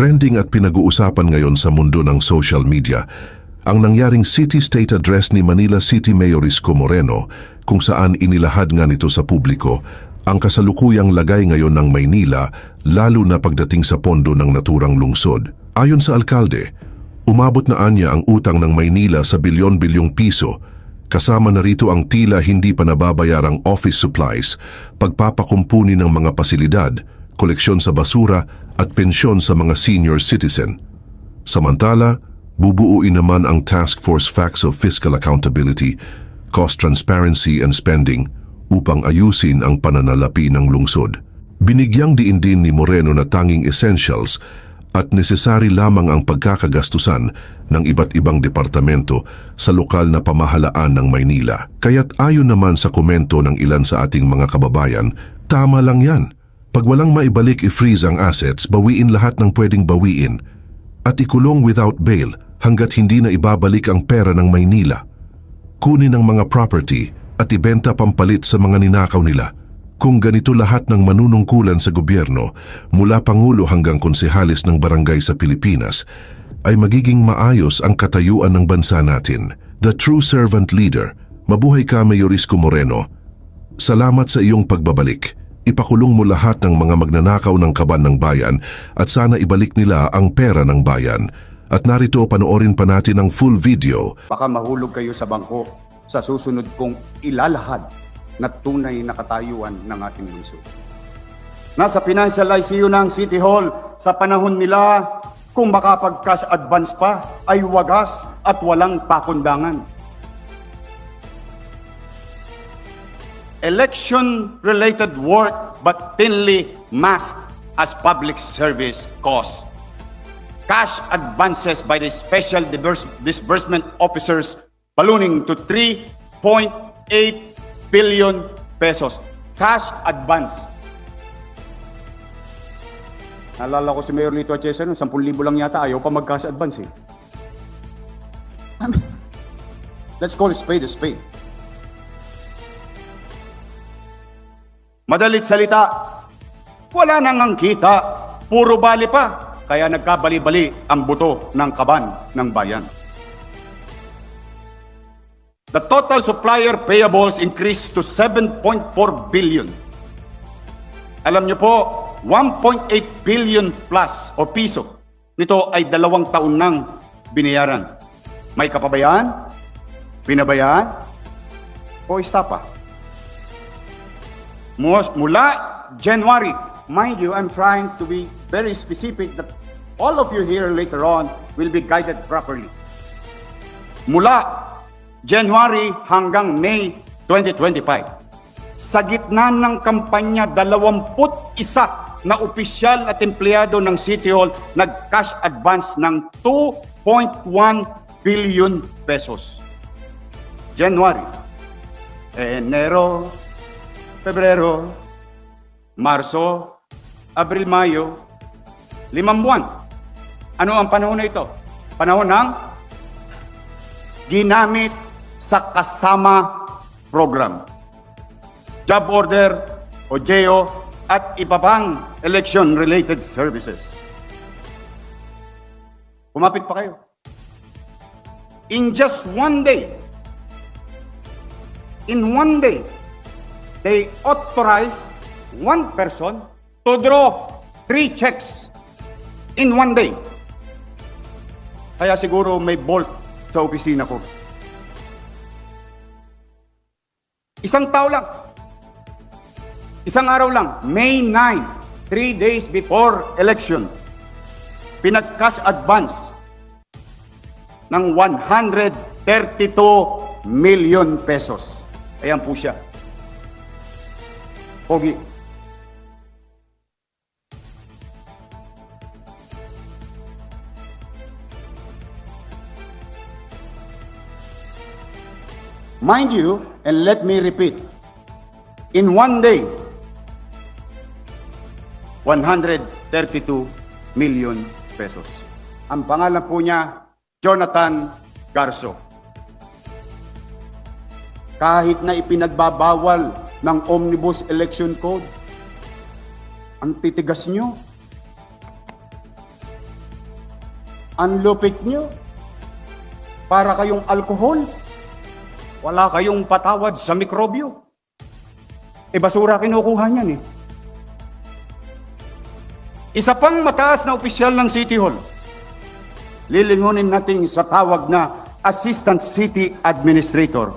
Trending at pinag-uusapan ngayon sa mundo ng social media ang nangyaring city-state address ni Manila City Mayor Isko Moreno kung saan inilahad nga nito sa publiko ang kasalukuyang lagay ngayon ng Maynila lalo na pagdating sa pondo ng naturang lungsod. Ayon sa alkalde, umabot na anya ang utang ng Maynila sa bilyon-bilyong piso, kasama na rito ang tila hindi pa nababayarang office supplies, pagpapakumpuni ng mga pasilidad, koleksyon sa basura at pensyon sa mga senior citizen. Samantala, bubuuin naman ang Task Force Facts of Fiscal Accountability, Cost Transparency and Spending upang ayusin ang pananalapi ng lungsod. Binigyang diin din ni Moreno na tanging essentials at necessary lamang ang pagkakagastusan ng iba't ibang departamento sa lokal na pamahalaan ng Maynila. Kaya't ayon naman sa komento ng ilan sa ating mga kababayan, tama lang yan. Pag walang maibalik i-freeze ang assets, bawiin lahat ng pwedeng bawiin at ikulong without bail hanggat hindi na ibabalik ang pera ng Maynila. Kunin ang mga property at ibenta pampalit sa mga ninakaw nila. Kung ganito lahat ng manunungkulan sa gobyerno, mula Pangulo hanggang konsehalis ng barangay sa Pilipinas, ay magiging maayos ang katayuan ng bansa natin. The true servant leader, mabuhay ka Mayor Isko Moreno. Salamat sa iyong pagbabalik. Ipakulong mo lahat ng mga magnanakaw ng kaban ng bayan at sana ibalik nila ang pera ng bayan. At narito panoorin pa natin ang full video. Baka mahulog kayo sa bangko sa susunod kong ilalahad na tunay na katayuan ng ating lungsod. Nasa financial ICU ng City Hall sa panahon nila, kung makapag-cash advance pa ay wagas at walang pakundangan. Election-related work but thinly masked as public service costs. Cash advances by the special disbursement officers ballooning to 3.8 billion pesos. Cash advance. Naalala ko si Mayor Lito Atchesa, 10,000 lang yata, ayaw pa mag-cash advance eh. Let's call a spade a spade. Madalit salita, wala nang ang kita, puro bali pa, kaya nagkabali-bali ang buto ng kaban ng bayan. The total supplier payables increased to 7.4 billion. Alam niyo po, 1.8 billion plus o piso nito ay 2 taon nang binayaran. May kapabayaan? Binabayaan? O istapa? Mula January, mind you, I'm trying to be very specific that all of you here later on will be guided properly. Mula January hanggang May 2025, sa gitna ng kampanya, 21 na opisyal at empleyado ng City Hall nag-cash advance ng 2.1 billion pesos. January, Enero, Pebrero, Marso, Abril, Mayo, 5 buwan. Ano ang panahon na ito? Panahon ng ginamit sa kasama program, job order o JO at iba pang election-related services. Kumapit pa kayo. In just one day, they authorized one person to draw 3 checks in one day. Kaya siguro may bolt sa opisina ko. Isang tao lang. Isang araw lang, May 9, 3 days before election, pinag-cash advance ng 132 million pesos. Ayan po siya. Pogi. Mind you, and let me repeat, in one day, 132 million pesos. Ang pangalan po niya, Jonathan Garso. Kahit na ipinagbabawal ng Omnibus Election Code, ang titigas nyo. Ang lupit nyo. Para kayong alkohol. Wala kayong patawad sa mikrobyo. Basura kinukuha niyan eh. Isa pang mataas na opisyal ng City Hall. Lilingunin natin sa tawag na Assistant City Administrator.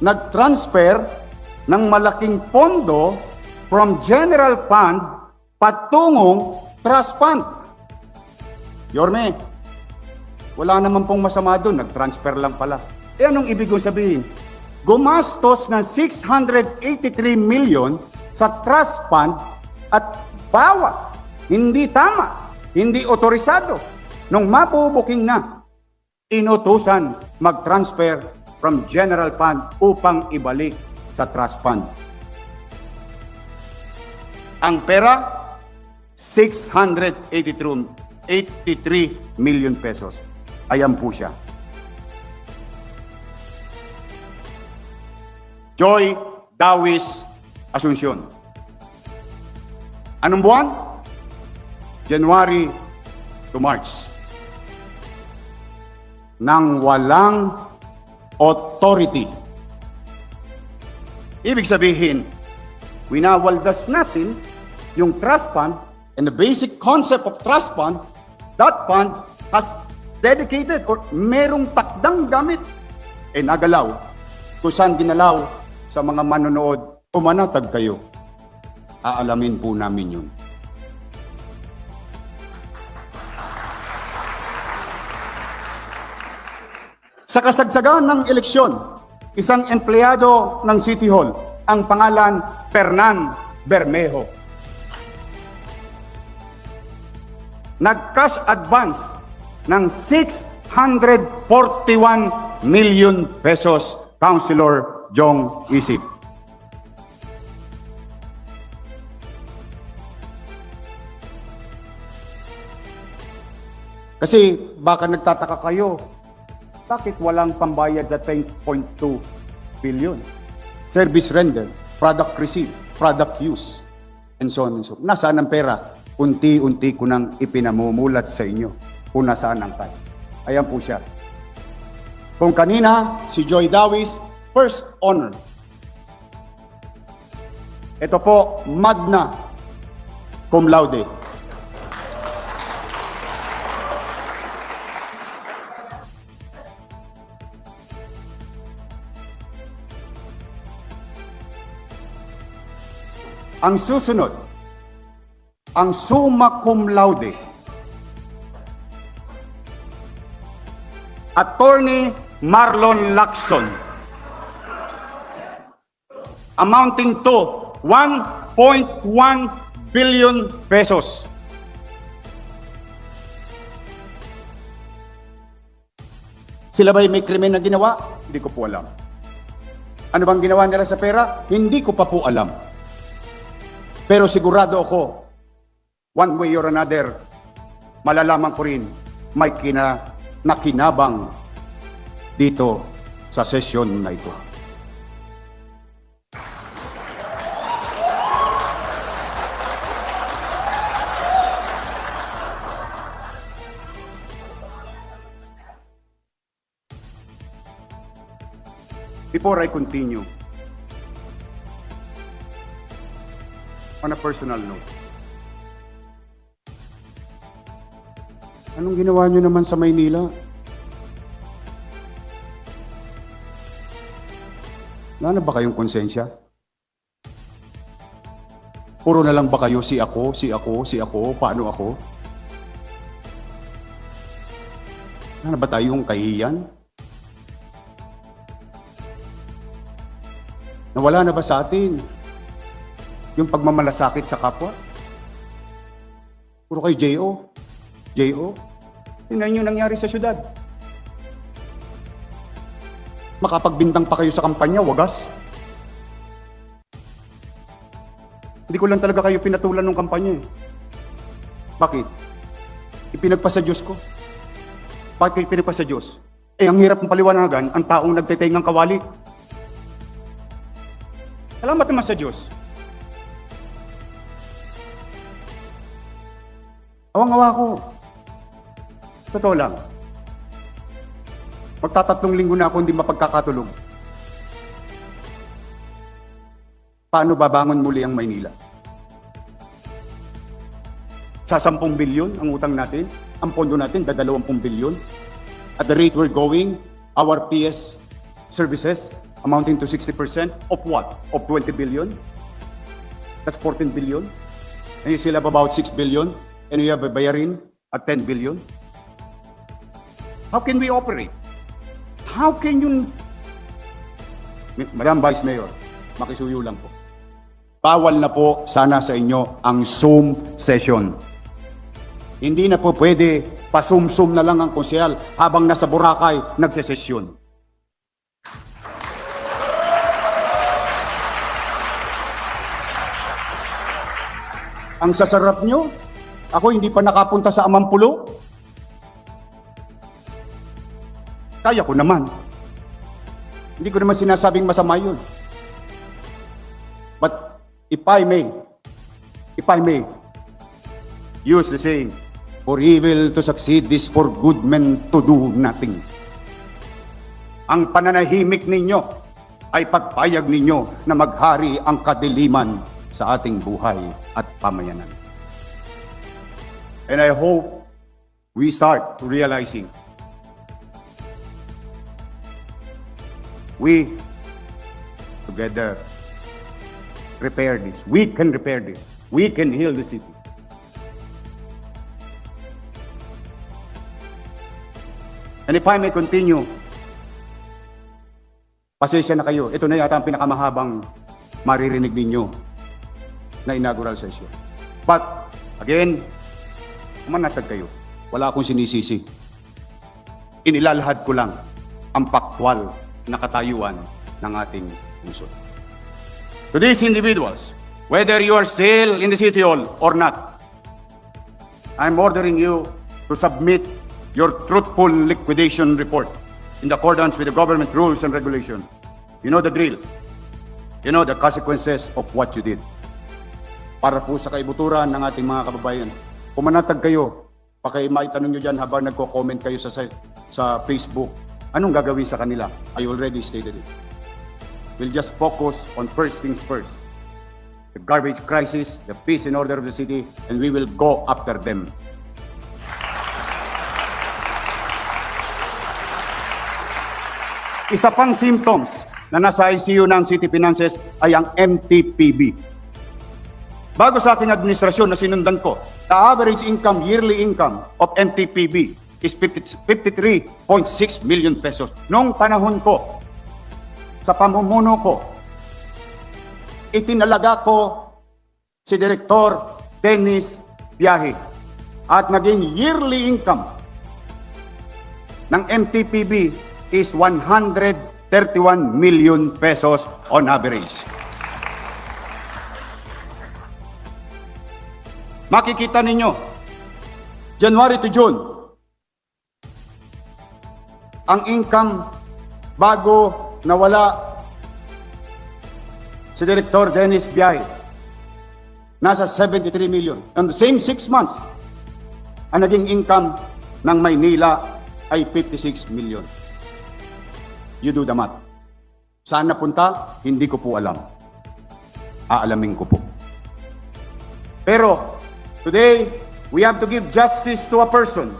Nag-transfer ng malaking pondo from General Fund patungong Trust Fund. Yorme, wala naman pong masama doon, nag-transfer lang pala. Anong ibig kong sabihin? Gumastos ng 683 million sa trust fund at bawat hindi tama, hindi otorisado. Nung mapubuking na, inutusan mag-transfer from general fund upang ibalik sa trust fund. Ang pera, 683 million pesos. Ayan po siya. Joy Dawis Asuncion. Anong buwan? January to March. Nang walang authority. Ibig sabihin, winawaldas natin yung trust fund and the basic concept of trust fund, that fund has dedicated or merong takdang gamit. Nagalaw. Kung saan ginalaw sa mga manonood, umanatag kayo. Aalamin po namin yun. Sa kasagsagan ng eleksyon, isang empleyado ng City Hall, ang pangalan Fernan Bermejo. Nag-cash advance ng 641 million pesos, Councilor Jong Isip. Kasi baka nagtataka kayo, bakit walang pambayad sa 10.2 billion? Service render, product receipt, product use, and so on and so on. Nasaan ang pera? Unti-unti ko nang ipinamumulat sa inyo kung nasaan ang cash. Ayan po siya. Kung kanina, si Joy Dawis, first honor. Ito po, magna cum laude. Ang susunod, ang summa cum laude. Attorney Marlon Lacson, amounting to 1.1 billion pesos. Sila ba'y may krimen na ginawa? Hindi ko po alam. Ano bang ginawa nila sa pera? Hindi ko pa po alam. Pero sigurado ako, one way or another, malalaman ko rin may nakinabang dito sa sesyon na ito. Before I continue, on a personal note, anong ginawa nyo naman sa Maynila? Wala na ba kayong konsensya? Puro na lang ba kayo si ako, paano ako? Wala na ba tayong kahihiyan? Nawala na ba sa atin yung pagmamalasakit sa kapwa? Puro kayo J.O. Tingnan nyo nangyari sa syudad. Makapagbintang pa kayo sa kampanya, wagas. Hindi ko lang talaga kayo pinatulan ng kampanya eh. Bakit? Ipinagpa sa Diyos ko. Bakit kayo pinagpa sa Diyos? Ang hirap ng paliwanagan, ang taong nagtetengang kawali. Salamat naman sa Diyos. Awang-awa ko. Totoo lang. Magtatatlong linggo na ako hindi mapagkakatulog. Paano babangon muli ang Maynila? Sa 10 bilyon ang utang natin, ang pondo natin, 20 bilyon. At the rate we're going, our PS services amounting to 60% of what? Of 20 billion? That's 14 billion. And you still have about 6 billion. And you have a bayarin at 10 billion. How can we operate? How can you... Madam Vice Mayor, makisuyo lang po. Bawal na po sana sa inyo ang Zoom session. Hindi na po pwede pa-zoom-zoom na lang ang konsyal habang nasa Boracay nagsesesyon. Ang sasarap nyo, ako hindi pa nakapunta sa Amampulo. Kaya ko naman. Hindi ko naman sinasabing masama yun. But if I may use the saying, for evil to succeed is for good men to do nothing. Ang pananahimik ninyo ay pagpayag ninyo na maghari ang kadiliman sa ating buhay at pamayanan. And I hope we start realizing we together repair this. We can repair this. We can heal the city. And if I may continue, pasensya na kayo. Ito na yata ang pinakamahabang maririnig ninyo na inaugural session. But, again, manatag kayo. Wala akong sinisisi. Inilalahad ko lang ang paktwal na katayuan ng ating lungsod. To these individuals, whether you are still in the City Hall or not, I'm ordering you to submit your truthful liquidation report in accordance with the government rules and regulations. You know the drill. You know the consequences of what you did. Para po sa kaibuturan ng ating mga kababayan. Kung manatag kayo, maitanong nyo dyan habang nagko-comment kayo sa Facebook, anong gagawin sa kanila? I already stated it. We'll just focus on first things first. The garbage crisis, the peace and order of the city, and we will go after them. Isa pang symptoms na nasa ICU ng City Finances ay ang MTPB. Bago sa aking administrasyon na sinundan ko, the average income, yearly income of MTPB is 53.6 million pesos. Noong panahon ko, sa pamumuno ko, itinalaga ko si Direktor Dennis Biyahe at naging yearly income ng MTPB is 131 million pesos on average. Makikita ninyo, January to June, ang income bago nawala si Director Dennis Biyahe, nasa 73 million. On the same 6 months, ang naging income ng Maynila ay 56 million. You do the math. Saan napunta? Hindi ko po alam. Aalamin ko po. Pero, today, we have to give justice to a person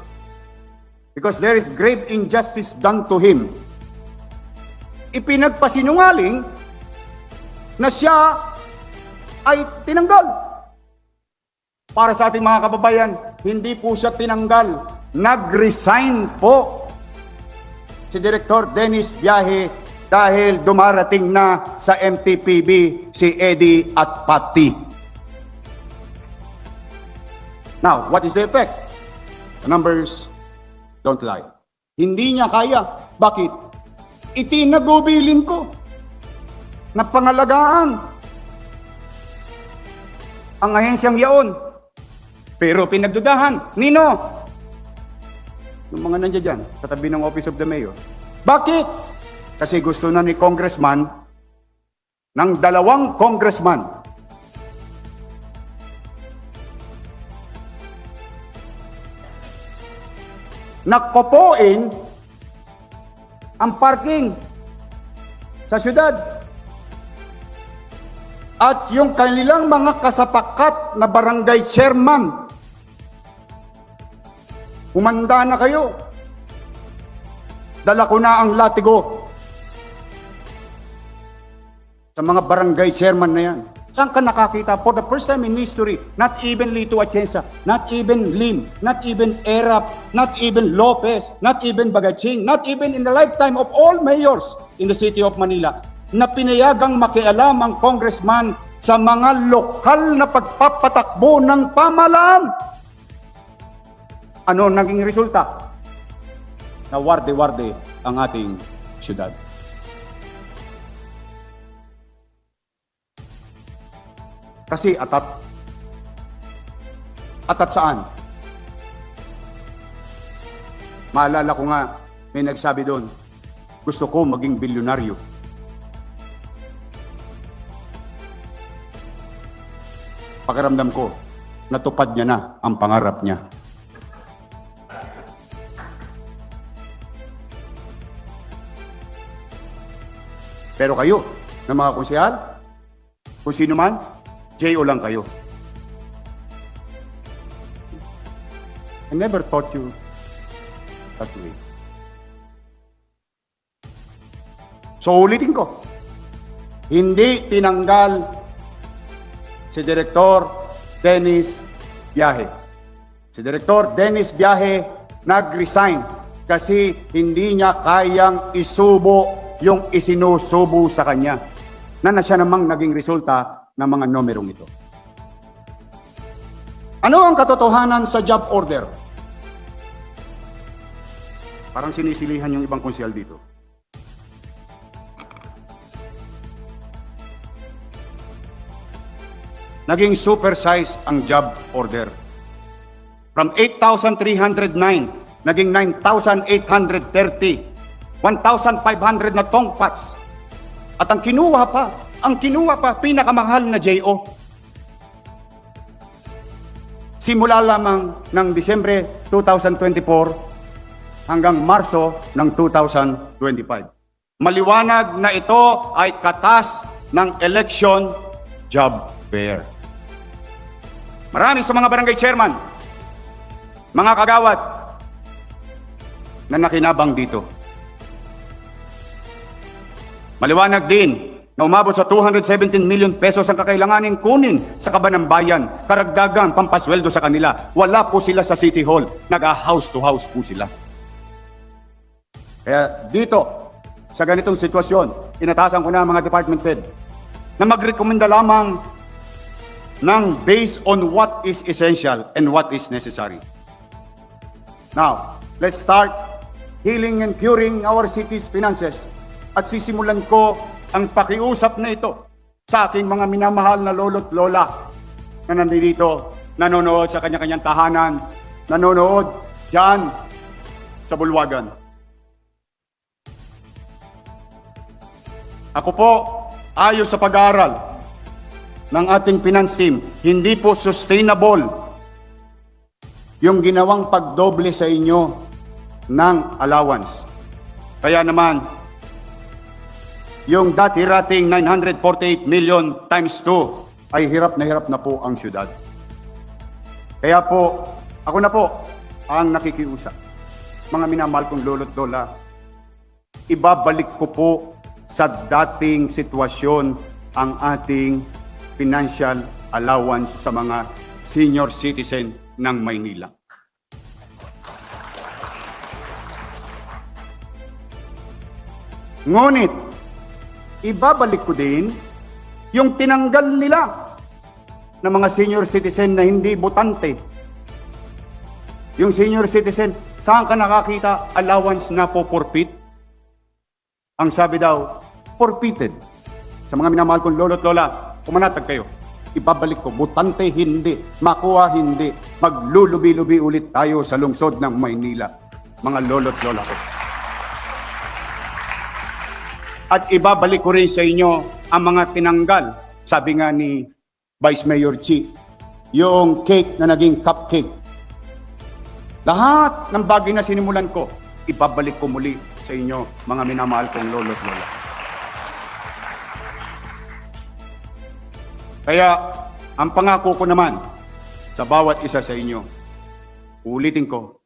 because there is great injustice done to him. Ipinagpasinungaling na siya ay tinanggal. Para sa ating mga kababayan, hindi po siya tinanggal. Nag-resign po si Director Dennis Biyahe dahil dumarating na sa MTPB si Eddie at Patty. Now, what is the effect? The numbers don't lie. Hindi niya kaya. Bakit? Itinagubilin ko na pangalagaan ang ahensyang yaon. Pero pinagdudahan. Nino? Yung mga nandiyan dyan, sa tabi ng Office of the Mayor. Bakit? Kasi gusto na ni Congressman, ng 2 congressman, nakopoin ang parking sa syudad. At yung kanilang mga kasapakat na barangay chairman, humanda na kayo. Dala ko na ang latigo sa mga barangay chairman na yan. Saan ka nakakita? For the first time in history, not even Lito Atienza, not even Lim, not even Erap, not even Lopez, not even Bagaching, not even in the lifetime of all mayors in the city of Manila, na pinayagang makialam ang congressman sa mga lokal na pagpapatakbo ng pamahalaan. Ano naging resulta? Na warde-warde ang ating syudad. Kasi atat. Atat saan? Maalala ko nga, may nagsabi doon, gusto ko maging bilyonaryo. Pakiramdam ko, natupad niya na ang pangarap niya. Pero kayo, na mga konsehal, kung sino man, J.O. lang kayo. I never taught you that way. So ulitin ko, hindi tinanggal si Direktor Dennis Biyahe. Si Direktor Dennis Biyahe nag-resign kasi hindi niya kayang isubo yung isinusubo sa kanya na siya namang naging resulta ng mga numerong ito. Ano ang katotohanan sa job order? Parang sinisilihan yung ibang konsyal dito. Naging supersize ang job order. From 8,309, naging 9,830. 1,500 na tongpats. At ang kinuha pa, pinakamahal na JO. Simula lamang ng Disyembre 2024 hanggang Marso ng 2025. Maliwanag na ito ay katas ng election job fair. Marami sa mga barangay chairman, mga kagawad na nakinabang dito. Maliwanag din na umabot sa 217 million pesos ang kakailanganin kunin sa kaban ng bayan, karagdagang pampasweldo sa kanila. Wala po sila sa City Hall, nag-house to house po sila. Kaya dito, sa ganitong sitwasyon, inatasan ko na mga department head na magrekomenda lamang ng based on what is essential and what is necessary. Now, let's start healing and curing our city's finances. At sisimulan ko ang pakiusap na ito sa aking mga minamahal na lolo't lola na nandito, nanonood sa kanya-kanyang tahanan, nanonood dyan sa bulwagan. Ako po, ayon sa pag-aaral ng ating finance team, hindi po sustainable yung ginawang pagdoble sa inyo ng allowance. Kaya naman, yung dati-rating 948 million times 2 ay hirap na po ang syudad. Kaya po, ako na po ang nakikiusap. Mga minamahal kong lolo't lola, ibabalik ko po sa dating sitwasyon ang ating financial allowance sa mga senior citizen ng Maynila. Ngunit, ibabalik ko din yung tinanggal nila ng mga senior citizen na hindi botante. Yung senior citizen, saan ka nakakita allowance na po forfeit? Ang sabi daw, forfeited. Sa mga minamahal kong lolo't lola, pumanatag kayo. Ibabalik ko, botante hindi, makuha hindi. Maglulubi-lubi ulit tayo sa lungsod ng Maynila. Mga lolo't lola ko. At ibabalik ko rin sa inyo ang mga tinanggal. Sabi nga ni Vice Mayor Chi, yung cake na naging cupcake. Lahat ng bagay na sinimulan ko, ibabalik ko muli sa inyo, mga minamahal kong lolo at lola. Kaya, ang pangako ko naman sa bawat isa sa inyo, ulitin ko,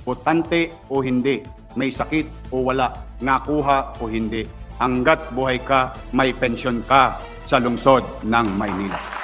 botante o hindi, may sakit o wala, nakuha o hindi, hanggat buhay ka, may pensyon ka sa lungsod ng Maynila.